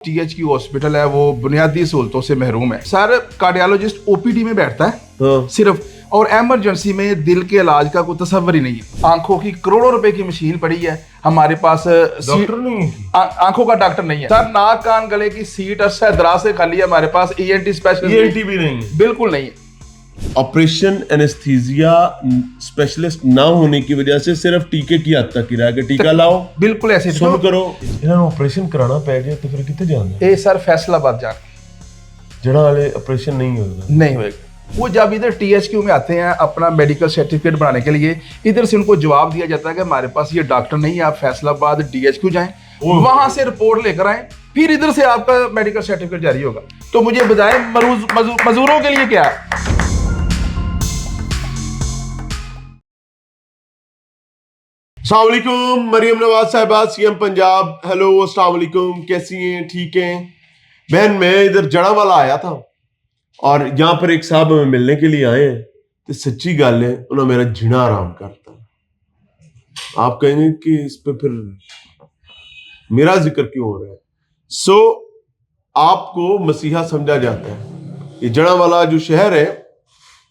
THQ hospital है वो बुनियादी सहूलतों से महरूम है। सर कार्डियोलॉजिस्ट OPD में बैठता है सिर्फ, और एमरजेंसी में दिल के इलाज का कोई तस्वर ही नहीं है। आंखों की करोड़ों रुपए की मशीन पड़ी है हमारे पास, डॉक्टर नहीं है, आंखों का डॉक्टर नहीं है सर। नाक कान गले की सीट अरसा दराज से खाली है हमारे पास। ENT स्पेशलिस्ट ENT भी नहीं है, बिल्कुल नहीं है। ऑपरेशन एनेस्थीसिया स्पेशलिस्ट ना होने की वजह से सिर्फ टीके की हद तक ही रह गए। टीका लाओ, बिल्कुल ऐसे सुन करो, इन्हें ऑपरेशन कराना पै जाए तो फिर कितने जाना ए सर फैसलाबाद जान जड़ा वाले ऑपरेशन नहीं होगा, नहीं होएगा। वो जब इधर THQ में आते हैं अपना मेडिकल सर्टिफिकेट बनाने के लिए, इधर से उनको जवाब दिया जाता है कि हमारे पास ये डॉक्टर नहीं है, आप फैसलाबाद DHQ जाएं, वहां से रिपोर्ट लेकर आए, फिर इधर से आपका मेडिकल सर्टिफिकेट जारी होगा। तो मुझे बताएं मजदूरों के लिए क्या है? अस्सलाम वालेकुम, मरियम नवाज साहिबा, CM पंजाब। हेलो, अस्सलाम वालेकुम, कैसी हैं? ठीक हैं बहन। मैं इधर जड़ावाला आया था और यहाँ पर एक साहब हमें मिलने के लिए आए हैं, तो सच्ची गल है उन्होंने मेरा जीना आराम करता। आप कहेंगे कि इस पे फिर मेरा जिक्र क्यों हो रहा है? आपको मसीहा समझा जाता है। ये जड़ावाला जो शहर है,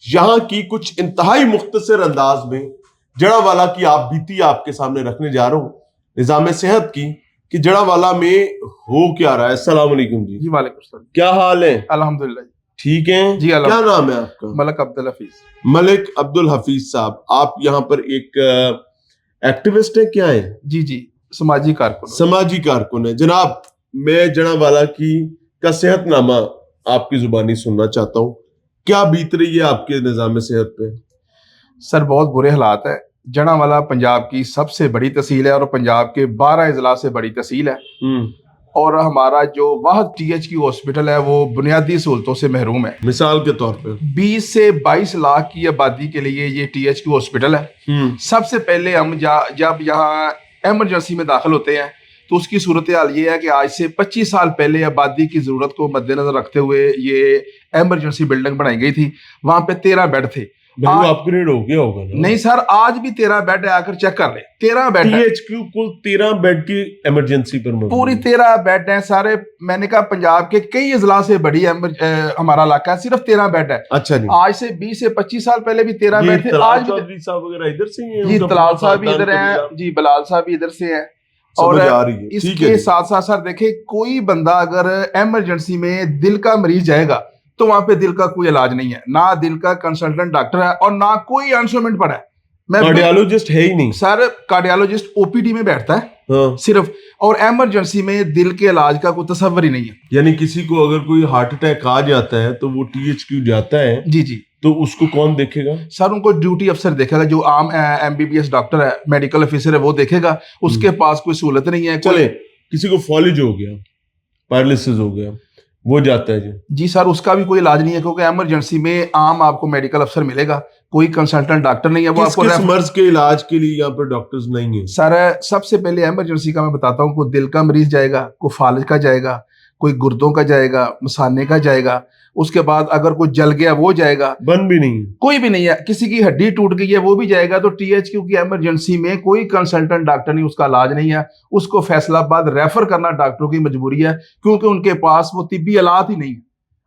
यहाँ की कुछ इंतहाई मुख्तसर अंदाज में जड़ावाला की आप बीती आपके सामने रखने जा रहा हूं, निजाम सेहत की, कि जड़ावाला में हो क्या रहा है। अस्सलाम वालेकुम जी। जी वालेकुम सलाम। क्या हाल है? अल्हम्दुलिल्लाह ठीक है जी। क्या नाम है आपका? मलिक अब्दुल हफीज। मलिक अब्दुल हफीज साहब, आप यहाँ पर एक एक्टिविस्ट है, क्या है? जी जी, समाजी कारकुन। समाजी कारकुन है जनाब। मैं जड़ावाला की का सेहतनामा आपकी जुबानी सुनना चाहता हूँ। क्या बीत रही है आपके निजाम सेहत पे? सर बहुत बुरे हालात है। जड़ावाला पंजाब की सबसे बड़ी तहसील है और पंजाब के 12 अजला से बड़ी तहसील है। और हमारा जो वाहद THQ हॉस्पिटल है वो बुनियादी सहूलतों से महरूम है। मिसाल के तौर पे 20 से 22 लाख की आबादी के लिए ये THQ हॉस्पिटल है। सबसे पहले हम जब यहाँ एमरजेंसी में दाखिल होते हैं तो उसकी सूरत हाल ये है कि आज से 25 साल पहले आबादी की जरूरत को मद्देनजर रखते हुए ये एमरजेंसी बिल्डिंग बनाई गई थी। वहां पे 13 बेड थे। अपग्रेड हो गया होगा ना? नहीं सर, आज भी 13 बेड है, आकर चेक कर ले। 13 बेड THQ कुल 13 बेड की इमरजेंसी पर पूरी 13 बेड हैं सारे। मैंने कहा पंजाब के कई अजला से बड़ी हमारा इलाका है, सिर्फ 13 बेड है। अच्छा जी। आज से 20 से 25 साल पहले भी 13 बेड थे। आज चौधरी साहब वगैरह इधर से हैं? जी, तलाल साहब भी इधर हैं जी, बलाल साहब भी इधर से हैं। और इसके साथ साथ सर देखे, कोई बंदा अगर एमरजेंसी में दिल का मरीज जाएगा तो वहां पे दिल का कोई इलाज नहीं है, ना दिल का कंसल्टेंट डॉक्टर है और ना कोई इंस्ट्रूमेंट पड़ा है। कार्डियोलॉजिस्ट है ही नहीं सर। कार्डियोलॉजिस्ट OPD में बैठता है सिर्फ, और एमरजेंसी में दिल के इलाज का कोई तस्वर ही नहीं है। यानी किसी को अगर कोई हार्ट अटैक आ जाता है तो वो THQ जाता है। जी जी। तो उसको कौन देखेगा? सर उनको ड्यूटी अफसर देखेगा, जो आम MBBS डॉक्टर है, मेडिकल ऑफिसर है, वो देखेगा। उसके पास कोई सहूलत नहीं है। चले किसी को फॉलिज हो गया, पैरालिसिस हो गया, वो जाता है जी सर, उसका भी कोई इलाज नहीं है, क्योंकि एमरजेंसी में आम आपको मेडिकल अफसर मिलेगा, कोई कंसल्टेंट डॉक्टर नहीं है। वो आपको किस मर्ज के इलाज के लिए यहाँ पर डॉक्टर्स नहीं है? सर सबसे पहले एमरजेंसी का मैं बताता हूँ, कोई दिल का मरीज जाएगा, कोई फालिज का जाएगा, कोई गुर्दों का जाएगा, मसाने का जाएगा। उसके बाद अगर कोई जल गया वो जाएगा। बन भी नहीं, कोई भी नहीं है। किसी की हड्डी टूट गई है वो भी जाएगा। तो THQ की एमरजेंसी में कोई कंसल्टेंट डॉक्टर नहीं, उसका इलाज नहीं है। उसको फैसलाबाद रेफर करना डॉक्टरों की मजबूरी है, क्योंकि उनके पास वो तिब्बी इलाज ही नहीं है,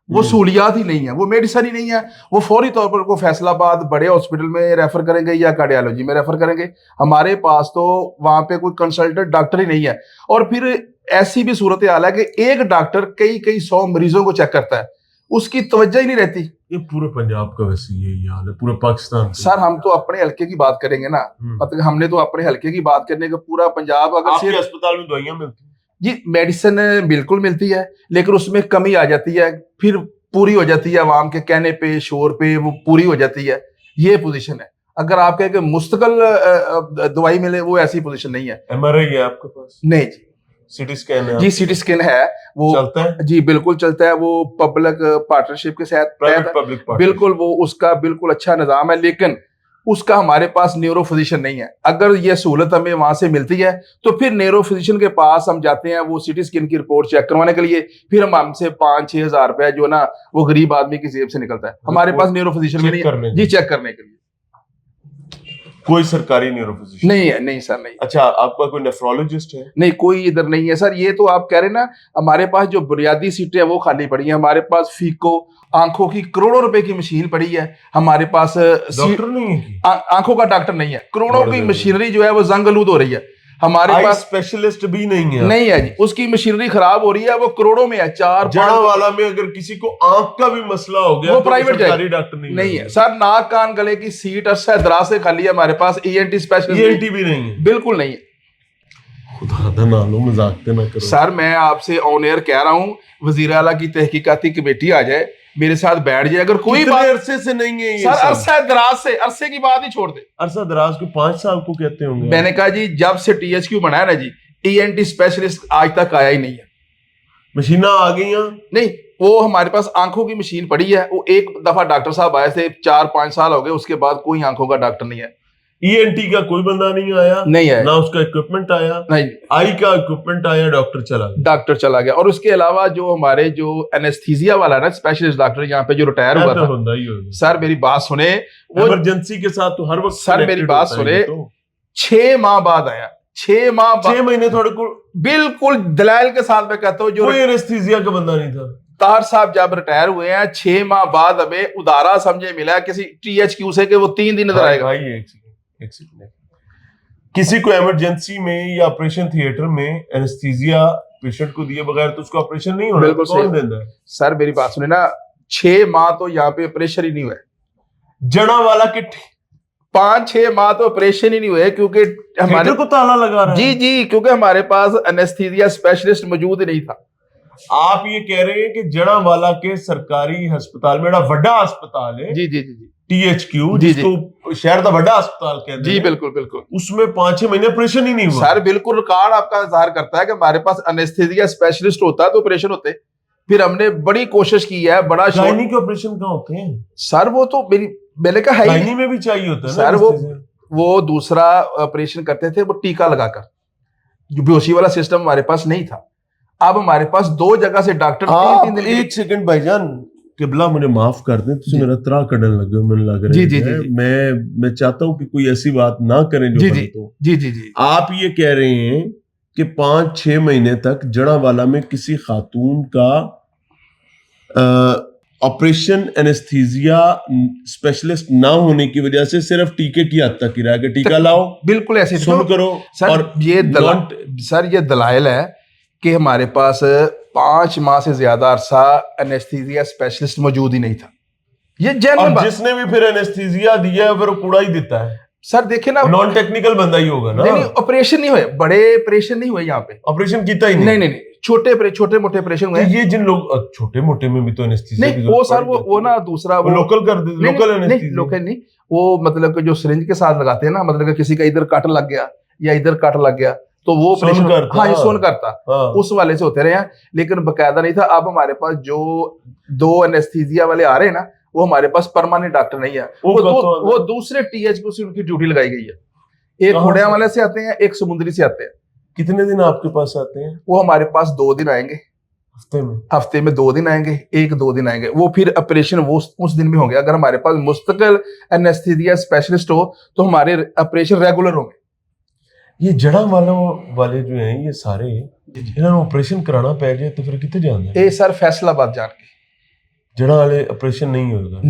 वो सहूलियात ही नहीं है, वो मेडिसिन ही नहीं है। वो फौरी तौर पर को फैसलाबाद बड़े हॉस्पिटल में रेफर करेंगे या कार्डियोलॉजी में रेफर करेंगे। हमारे पास तो वहां पे कोई कंसल्टेंट डॉक्टर ही नहीं है। और फिर ऐसी भी सूरत हाल है कि एक डॉक्टर कई 100 मरीजों को चेक करता है, उसकी तवज्जो ही नहीं रहती। ये पूरे पंजाब का वैसे यही हाल है, पूरे पाकिस्तान। सर हम तो अपने हल्के की बात करेंगे ना, मतलब हमने तो अपने हल्के की बात करने का पूरा पंजाब। अगर आपके अस्पताल में दवाइयां मिलती हैं? जी मेडिसिन बिल्कुल मिलती है, लेकिन उसमें कमी आ जाती है, फिर पूरी हो जाती है अवाम के कहने पे, शोर पे वो पूरी हो जाती है। ये पोजीशन है। अगर आप कहें कि मुस्तकिल दवाई मिले, वो ऐसी पोजीशन नहीं है। MRI है आपके पास? नहीं जी। CT स्कैन है? जी CT स्कैन है, वो चलता है जी, बिल्कुल चलता है। वो पब्लिक पार्टनरशिप के साथ बिल्कुल, वो उसका बिल्कुल अच्छा निजाम है, लेकिन उसका हमारे पास न्यूरो फिजिशियन नहीं है। अगर ये सहूलत हमें वहां से मिलती है तो फिर न्यूरो फिजिशियन के पास हम जाते हैं, वो CT स्कैन की रिपोर्ट चेक करवाने के लिए। फिर हम हमसे 5-6 हज़ार रुपए जो ना वो गरीब आदमी की जेब से निकलता है। हमारे पास न्यूरो फिजिशियन भी नहीं है जी, चेक करने के लिए। कोई सरकारी न्यूरो फिजिशियन नहीं है, नहीं सर, नहीं। अच्छा, आपका कोई नेफ्रोलॉजिस्ट है? नहीं, कोई इधर नहीं है सर। ये तो आप कह रहे हैं ना, हमारे पास जो बुनियादी सीटें है वो खाली पड़ी है। हमारे पास फीको आंखों की करोड़ों रुपए की मशीन पड़ी है। हमारे पास डॉक्टर नहीं है कि? आंखों का डॉक्टर नहीं है। करोड़ों की मशीनरी जो है वो जंगलूद हो रही है। हमारे पास स्पेशलिस्ट भी नहीं है। नहीं है जी, उसकी मशीनरी खराब हो रही है, वो करोड़ों में है। जड़ावाला में अगर किसी को आंख का भी मसला हो गया वो तो प्राइवेट सरकारी डॉक्टर नहीं है सर। नाक कान गले की सीट अरसा दराज से खाली है हमारे पास। ईएनटी स्पेशलिस्ट ईएनटी भी नहीं है, बिल्कुल नहीं है। खुदा ना लो, मजाक ना करो सर। मैं आपसे ऑन एयर कह रहा हूँ, वजीर आला की तहकीकाती कमेटी आ जाए, मेरे साथ बैठ जाए। अगर कोई बात अरसे से नहीं है ये सर, अरसा दराज से, अरसे की बात ही छोड़ दे। अरसा दराज को 5 साल को कहते होंगे। मैंने कहा जी, जब से टीएचक्यू बना है ना जी, ईएनटी स्पेशलिस्ट आज तक आया ही नहीं है। मशीना आ गई नहीं, वो हमारे पास आंखों की मशीन पड़ी है। वो एक दफा डॉक्टर साहब आए थे, 4-5 साल हो गए, उसके बाद कोई आंखों का डॉक्टर नहीं है। ईएनटी का कोई बंदा नहीं आया, नहीं है ना उसका इक्विपमेंट आया, नहीं, आई का इक्विपमेंट आया, डॉक्टर चला गया। और उसके अलावा जो हमारे जो एनेस्थीसिया वाला है ना, स्पेशलिस्ट डॉक्टर यहाँ पे जो रिटायर हुआ था, सर मेरी बात सुने, वो इमरजेंसी के साथ तो हर वक्त सर मेरी बात सुने, 6 माह बाद आया। 6 महीने थोड़े को बिल्कुल दलाइल के साथ मैं कहता हूँ, जो कोई एनेस्थीसिया का बंदा नहीं था। तार साहब जब रिटायर हुए हैं, 6 माह बाद हमें उदारा समझे मिला किसी टीएचक्यू से कि वो 3 दिन इधर आएगा। एक सेकंड, किसी को इमरजेंसी में या ऑपरेशन थिएटर में एनेस्थीसिया पेशेंट को दिए बगैर तो उसका ऑपरेशन नहीं होना। बिल्कुल कौन देता है? सर मेरी बात सुने ना, 6 माह तो यहाँ पे ऑपरेशन ही नहीं हुआ। जड़ावाला के 5-6 माह तो ऑपरेशन ही नहीं हुए, क्योंकि हमारे को ताला लगा रहा है। जी, क्योंकि हमारे पास एनेस्थीसिया स्पेशलिस्ट मौजूद ही नहीं था। आप ये कह रहे हैं कि जड़ावाला के सरकारी अस्पताल में बड़ा अस्पताल है, जी, टीएचक्यू, जिसको शहर का बड़ा अस्पताल कहते हैं। जी बिल्कुल। उसमें 5-6 महीने ऑपरेशन ही नहीं हुआ। सर बिल्कुल, रिकॉर्ड आपका इज़हार करता है कि हमारे पास एनेस्थीसिया स्पेशलिस्ट होता तो ऑपरेशन होते। फिर हमने बड़ी कोशिश की है, बड़ा गायनी के ऑपरेशन कहाँ होते हैं सर? वो तो मैंने कहा गायनी में भी चाहिए होता है सर। वो दूसरा ऑपरेशन करते थे, वो टीका लगाकर। जो बेहोशी वाला सिस्टम हमारे पास नहीं था। अब हमारे पास 2 जगह से डॉक्टर 3 दिन। एक सेकंड भाईजान, किबला मुझे माफ कर दें, तुझे मेरा तरा कड़न लगे, मैंने लग रहा है। जी। मैं चाहता हूं कि कोई ऐसी बात ना करें जो जी। आप ये कह रहे हैं कि 5-6 महीने तक जड़ावाला में किसी खातून का ऑपरेशन एनेस्थीसिया स्पेशलिस्ट ना होने की वजह से सिर्फ टीके की हद तक ही रहा, टीका लाओ, बिल्कुल ऐसे सुन करो सर। और ये दलाइल है कि हमारे पास 5 माह से ज्यादा अरसा एनेस्थीसिया स्पेशलिस्ट मौजूद ही नहीं था। ये और जिसने भी फिर एनेस्थीसिया दिया है फिर वो कूड़ा ही देता है। सर देखे ना, नॉन टेक्निकल बंदा ही होगा ना। नहीं, ऑपरेशन नहीं हुए, बड़े ऑपरेशन नहीं हुए यहाँ पे। ऑपरेशन किया ही नहीं, छोटे मोटे ऑपरेशन हुए। ये जिन लोग छोटे मोटे में भी तो एनेस्थीसिया नहीं, वो सर वो ना दूसरा वो लोकल कर दे, लोकल नहीं, वो मतलब कि जो सिरिंज के साथ लगाते हैं ना, मतलब कि किसी का इधर कट लग गया या इधर कट लग गया तो वो ऑपरेशन सुन करता उस वाले से होते रहे हैं, लेकिन बकायदा नहीं था। अब हमारे पास जो 2 एनेस्थीसिया वाले आ रहे हैं ना, वो हमारे पास परमानेंट डॉक्टर नहीं है। वो दूसरे टीएचक्यू से उनकी ड्यूटी लगाई गई है। एक खोड़िया वाले से आते हैं, एक समुद्री से आते हैं। कितने दिन आपके पास आते हैं? वो हमारे पास 2 दिन आएंगे हफ्ते में 2 दिन आएंगे, 1-2 दिन आएंगे। वो फिर ऑपरेशन वो उस दिन में होंगे। अगर हमारे पास मुस्तकिल एनेस्थीसिया स्पेशलिस्ट हो तो हमारे ऑपरेशन रेगुलर होंगे। ये जड़ावाला वाले जो हैं ये सारे, इन्होंने ऑपरेशन कराना पै जाए तो फिर कितने जाना है? ए सर फैसलाबाद जान के जड़ा वाले ऑपरेशन नहीं होगा,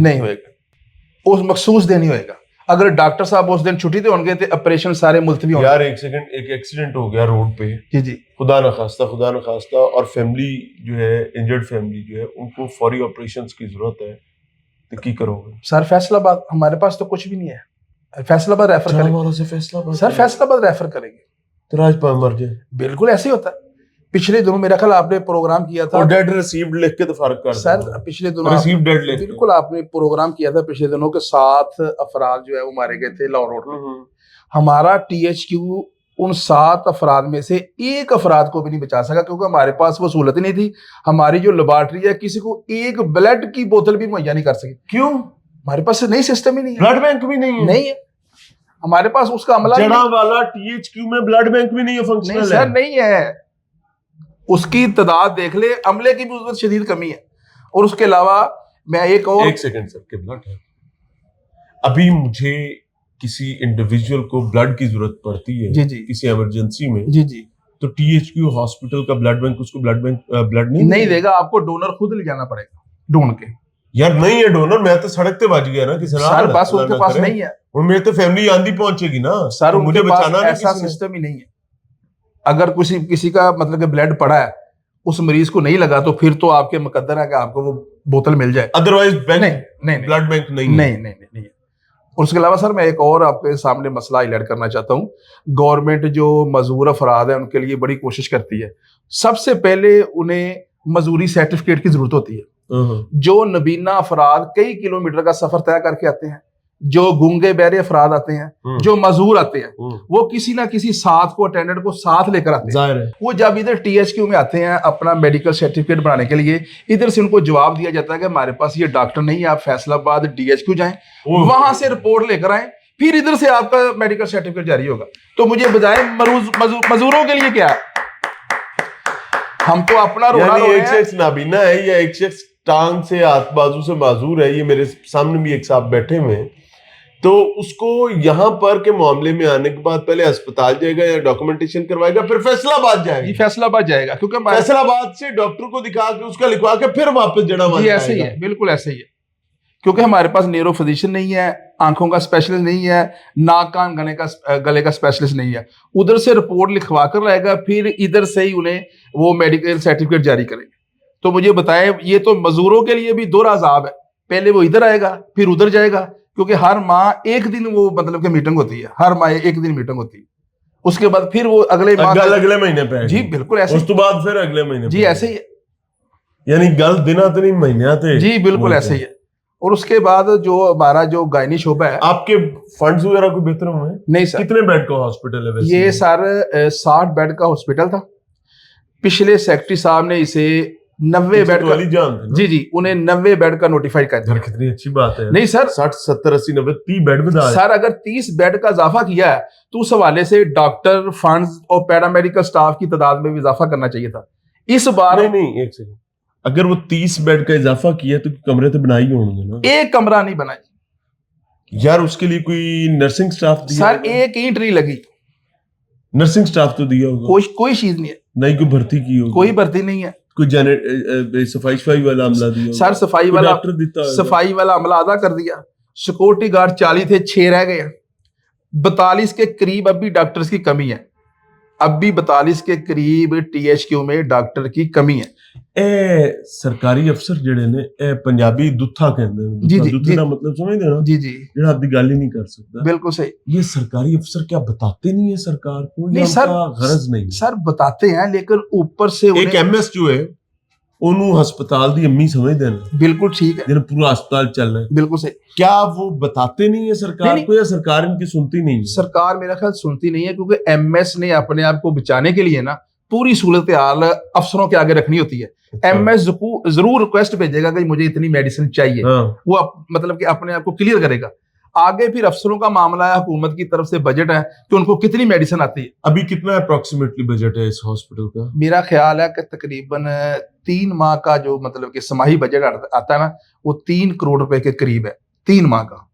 उस मखसूस दिन ही होएगा। अगर डॉक्टर साहब उस दिन छुट्टी तो होंगे तो ऑपरेशन सारे मुलतवी होंगे। यार एक सेकंड, एक एक्सीडेंट हो गया रोड पे, जी खुदा न खास्ता, और फैमिली जो है, इंजर्ड फैमिली जो है, उनको फौरी ऑपरेशंस की जरूरत है, तो की करोगे? सर फैसलाबाद हमारे पास तो कुछ भी नहीं है, फैसलाबाद रेफर करेंगे। सर फैसलाबाद रेफर करेंगे तो राजपाल मर जाए। बिल्कुल ऐसे ही होता है। पिछले दिनों मेरा ख्याल आपने प्रोग्राम किया था, और डेड रिसीव्ड लिख के तो फर्क कर सर। पिछले दिनों रिसीव्ड डेड लिख, बिल्कुल आपने प्रोग्राम किया था पिछले दिनों के 7 अफराद जो है वो मारे गए थे लाहौर रोड में। हमारा टीएचक्यू उन 7 अफराद में से 1 अफराद को भी नहीं बचा सका, क्योंकि हमारे पास वो सहूलत ही नहीं थी। हमारी जो लेबोरेटरी है किसी को 1 ब्लड की बोतल भी मुहैया नहीं कर सकी। क्यों? हमारे पास नई सिस्टम ही नहीं है, ब्लड बैंक भी नहीं है हमारे पास उसका अमला। जड़ावाला टीएचक्यू में ब्लड बैंक भी नहीं है, फंक्शनल सर नहीं है। उसकी तादाद देख ले, अमले की भी उसमें शदीद कमी है। और उसके अलावा मैं एक सेकंड सर, किबला अभी मुझे किसी इंडिविजुअल को ब्लड की जरूरत पड़ती है जी जी किसी इमरजेंसी में, जी जी, तो टीएचक्यू हॉस्पिटल का ब्लड बैंक उसको ब्लड नहीं नहीं देगा? देगा, आपको डोनर खुद ले जाना पड़ेगा ढूंढ के। यार नहीं है डोनर, मैं तो सड़क पे बच गया ना किसी सर बस उनके पास नहीं है और मेरे तो फैमिली आंधी पहुंचेगी ना सर, तो उनके मुझे पास बचाना नहीं ऐसा किसी ने। सिस्टम ही नहीं है। अगर किसी किसी का मतलब कि ब्लड पड़ा है, उस मरीज को नहीं लगा, तो फिर तो आपके मुकद्दर है कि आपको वो बोतल मिल जाए। अदरवाइज बैंक नहीं नहीं ब्लड बैंक नहीं नहीं है। नहीं नहीं नहीं है। और उसके अलावा सर मैं एक और आपके सामने मसला हाईलाइट करना चाहता हूँ। गवर्नमेंट जो मजदूर अफराद है उनके लिए बड़ी कोशिश करती है। सबसे पहले उन्हें मजदूरी सर्टिफिकेट की जरूरत होती है। जो नबीना अफराद कई किलोमीटर का सफर तय करके आते हैं, जो गूंगे बहरे अफराद आते हैं, जो मजदूर आते हैं, वो किसी ना किसी साथ को अटेंडेंट को साथ लेकर आते हैं। वो जब इधर टीएचक्यू में आते हैं अपना मेडिकल सर्टिफिकेट बनाने के लिए, इधर से उनको जवाब दिया जाता है कि हमारे पास ये डॉक्टर नहीं है, आप फैसलाबाद डीएचक्यू जाएं, वहां से रिपोर्ट लेकर आए, फिर इधर से आपका मेडिकल सर्टिफिकेट जारी होगा। तो मुझे बजाय मजदूरों के लिए क्या है, हम तो अपना रोना रो रहे हैं। एक शख्स नाबीना है या एक शख्स टांग से हाथ बाजू से माजूर है, ये मेरे सामने भी एक साहब बैठे हुए हैं, तो उसको यहाँ पर के मामले में आने के बाद पहले अस्पताल जाएगा या डॉक्यूमेंटेशन करवाएगा, फिर फैसलाबाद जाएगा। जी फैसलाबाद जाएगा, क्योंकि फैसलाबाद से डॉक्टर को दिखा के उसका लिखवा के फिर वापस जड़ा जी ऐसे ही है, बिल्कुल ऐसे ही है। क्योंकि हमारे पास न्यूरो फिजिशियन नहीं है, आंखों का स्पेशलिस्ट नहीं है, नाक कान गले का स्पेशलिस्ट नहीं है। उधर से रिपोर्ट लिखवा कर लाएगा, फिर इधर से ही उन्हें वो मेडिकल सर्टिफिकेट जारी करेंगे। तो मुझे बताएं, ये तो मजदूरों के लिए भी दो अजाब है। पहले वो इधर आएगा फिर उधर जाएगा, क्योंकि हर माह एक दिन वो मतलब कि मीटिंग होती है, हर माह एक दिन मीटिंग होती है। उसके बाद फिर वो अगले महीने पे जी बिल्कुल ऐसे, उस तो बाद फिर अगले महीने जी ऐसे ही है, यानी गल दिना तो नहीं महीने थे। जी बिल्कुल ऐसे ही है। और उसके बाद जो हमारा जो गायनी शोबा है, आपके फंड्स वगैरह को बेहतर हुए? नहीं सर। कितने बेड का हॉस्पिटल है वैसे? ये सर 60 बेड का हॉस्पिटल था। पिछले सेक्रेटरी साहब ने इसे 90 बेड का, जी जी, उन्हें 90 बेड का नोटिफाई कर दिया। कितनी अच्छी बात है। नहीं सर, 60 70 80 90 30 बेड बढ़ा है। सर अगर 30 बेड का इजाफा किया है तो उस हवाले से डॉक्टर, फंड्स और पैरामेडिकल स्टाफ की तादाद में भी इजाफा करना चाहिए था। इस बार नहीं एक सेकंड, अगर वो 30 बेड का इजाफा किया तो कमरे तो बनाए ही होंगे ना? एक कमरा नहीं बना यार, उसके लिए कोई नर्सिंग स्टाफ दिया? सर एक ईंट नहीं लगी। नर्सिंग स्टाफ तो दिया होगा? कोई चीज नहीं है। नहीं कोई भर्ती की होगी? कोई भर्ती नहीं है। कोई सफाई वाला अमला दिया? सर सफाई वाला अमला आधा कर दिया। सिक्योरिटी गार्ड 40 थे, 6 रह गए। 42 के करीब अभी डॉक्टर्स की कमी है। अभी 42 के करीब टीएचक्यू में डॉक्टर की कमी है। सरकारी अफसर जेड़े ने पंजाबी दुथा कहंदे ने, जी जी, दुथे दा मतलब समझदे ना? जी जी, जेड़ा आपदी गल ही नहीं कर सकता। बिल्कुल सही। ये सरकारी अफसर क्या बताते नहीं है सरकार को? नहीं सर, गरज नहीं सर बताते हैं, लेकिन ऊपर से एक एमएस जो है ओनू हस्पताल दी अम्मी समझदे ने। बिल्कुल ठीक है, जिन्हें पूरा अस्पताल चलना है। बिल्कुल सही। क्या वो बताते नहीं है सरकार को, या सरकार इनकी सुनती नहीं है? सरकार मेरा ख्याल सुनती नहीं है, क्योंकि एमएस ने अपने आप को बचाने के लिए ना पूरी सूरत हाल अफसरों के आगे रखनी होती है। एमएस जरूर रिक्वेस्ट भेजेगा कि मुझे इतनी मेडिसिन चाहिए, वो मतलब कि अपने आप को क्लियर करेगा। आगे फिर अफसरों का मामला है, हुकूमत की तरफ से बजट है कि उनको कितनी मेडिसिन आती है। अभी कितना अप्रोक्सीमेटली बजट है इस हॉस्पिटल का? मेरा ख्याल है कि तकरीबन 3 माह का जो मतलब कि समाही बजट आता है ना, वो 3 करोड़ रुपए के करीब है। 3 माह का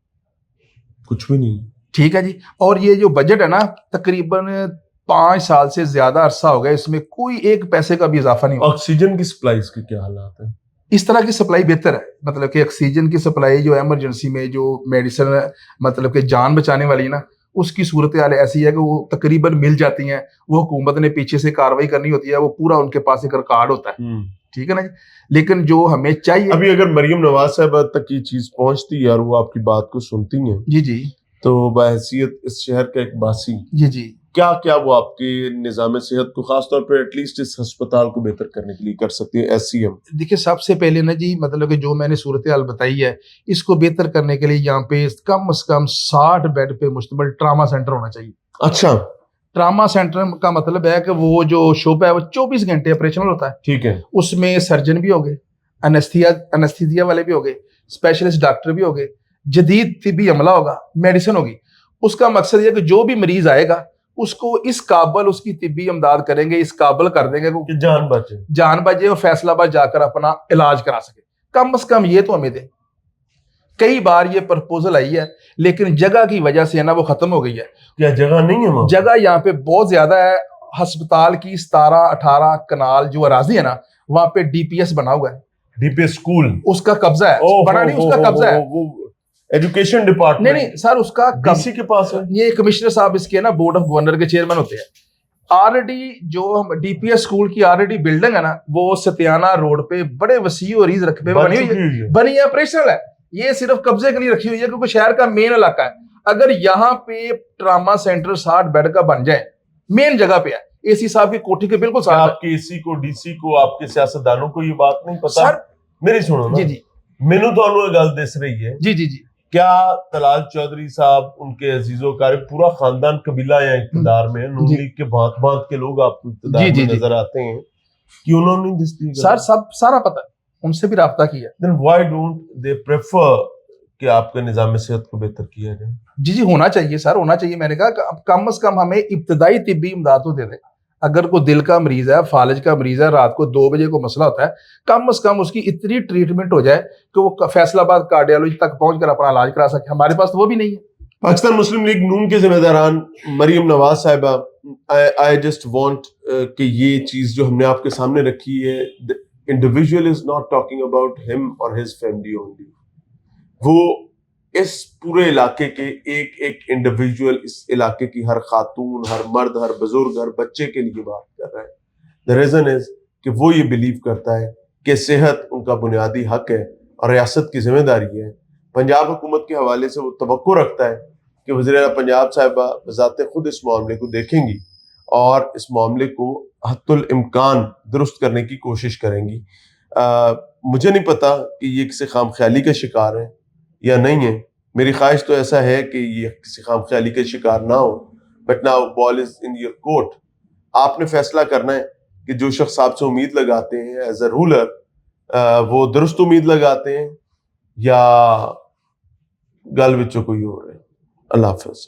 कुछ भी नहीं, ठीक है जी। और ये जो बजट है ना, तकरीबन 5 साल से ज्यादा अरसा हो गया, इसमें कोई एक पैसे का भी इजाफा नहीं हुआ। ऑक्सीजन की सप्लाई के क्या हालात है? इस तरह की सप्लाई बेहतर है, मतलब कि ऑक्सीजन की सप्लाई जो इमरजेंसी में जो मेडिसिन मतलब कि जान बचाने वाली है ना, उसकी सूरत हाल ऐसी है कि वो तकरीबन मिल जाती हैं। वो हुकूमत ने पीछे से कार्रवाई करनी होती है, वो पूरा उनके पास एक रिकॉर्ड होता है, ठीक है ना जी। लेकिन जो हमें चाहिए, अभी अगर मरियम नवाज साहब तक ये चीज पहुंचती है और वो आपकी बात को सुनती हैं, जी जी, तो बहैसियत इस शहर का एक बासी, जी जी, क्या क्या वो आपके निजाम सेहत को खासतौर पर एटलीस्ट इस अस्पताल को बेहतर करने के लिए कर सकती है एससीएम? देखिए, सबसे पहले ना जी, मतलब कि जो मैंने सूरत हाल बताई है, इसको बेहतर करने के लिए यहाँ पे कम से कम 60 बेड पे मुश्तमिल ट्रामा सेंटर होना चाहिए। अच्छा, ट्रामा सेंटर का मतलब है कि वो जो शोबा है वो 24 घंटे ऑपरेशनल होता है, ठीक है। उसमें सर्जन भी हो गए, एनेस्थीसिया वाले भी हो गए, स्पेशलिस्ट डॉक्टर भी हो गए, जदीद तिब्बी अमला होगा, मेडिसिन होगी। उसका मकसद ये कि जो भी मरीज आएगा उसको इस काबल उसकी तिब्बी इमदाद करेंगे, इस काबल कर देंगे कि जान बचे और फैसलाबाद जाकर अपना इलाज करा सके। कम से कम ये तो हमें दें। कई बार ये प्रपोजल आई है, लेकिन जगह की वजह से ना वो खत्म हो गई है। क्या जगह नहीं है वहाँ? जगह यहाँ पे बहुत ज्यादा है। अस्पताल की 17-18 कनाल जो अराजी है ना, वहां पे डीपीएस बना हुआ है, डीपीएस स्कूल उसका कब्जा है। बना नहीं, उसका कब्जा है। वो एजुकेशन डिपार्टमेंट नहीं सर, उसका डीसी के पास है। ये कमिश्नर साहब इसके ना बोर्ड ऑफ गवर्नर के चेयरमैन होते हैं। ऑलरेडी जो हम डीपीएस स्कूल की ऑलरेडी बिल्डिंग है ना, वो सतियाना रोड पे बड़े वसी और ईज रकबे में बनी है, ऑपरेशनल है। ये सिर्फ कब्जे के लिए रखी हुई है क्योंकि शहर का मेन इलाका है। अगर यहाँ पे ट्रामा सेंटर 60 बेड का बन जाए, मेन जगह पे है, एसी साहब की कोठी के बिल्कुल साथ। आपके एसी को, डीसी को, आपके सियासतदानों को ये बात नहीं पता? सर मेरी सुनो ना जी जी, मैनू तो गल दस रही है जी जी जी, क्या तलाल चौधरी साहब, उनके अजीजों कार, पूरा खानदान कबीला या इकतदार में नून लीग के भांत भांत के लोग आपको इकतदार में नजर आते हैं, कि उन्होंने दिस्ती सर सब सारा पता है, उनसे भी राब्ता किया। Then why don't they prefer कि आपके निजाम सेहत को बेहतर किया जाए? जी जी, होना चाहिए सर, होना चाहिए। मैंने कहा कम से कम हमें इब्तदाई तिब्बी इमदाद तो दे दें। अगर कोई दिल का मरीज है, फालिज का मरीज है, रात को 2 बजे को मसला होता है, कम से कम उसकी इतनी ट्रीटमेंट हो जाए कि वो फैसलाबाद कार्डियोलॉजी तक पहुंचकर अपना इलाज करा सके। हमारे पास तो वो भी नहीं है। पाकिस्तान मुस्लिम लीग नून के जिम्मेदारान मरियम नवाज साहिबा, आई जस्ट वांट कि ये चीज जो हमने आपके सामने रखी है, individual is not talking about him और हिज फैमिली ओनली। वो इस पूरे इलाके के एक एक इंडिविजुअल, इस इलाके की हर खातून, हर मर्द, हर बुजुर्ग, हर बच्चे के लिए बात कर रहा है। द रीजन इज कि वो ये बिलीव करता है कि सेहत उनका बुनियादी हक है और रियासत की जिम्मेदारी है। पंजाब हुकूमत के हवाले से वो तवक्को रखता है कि वज़ीर-ए-आला पंजाब साहिबा बज़ाते खुद इस मामले को देखेंगी और इस मामले को हत्तुल इम्कान दुरुस्त करने की कोशिश करेंगी। मुझे नहीं पता कि ये किसी खामख्याली का शिकार है या नहीं है। मेरी ख्वाहिश तो ऐसा है कि ये किसी खामख्याली के शिकार ना हो, but now ball is in your court. आपने फैसला करना है कि जो शख्स आपसे उम्मीद लगाते हैं एज अ रूलर, वो दुरुस्त उम्मीद लगाते हैं या गल विचों कोई और है। अल्लाह हाफ़िज़।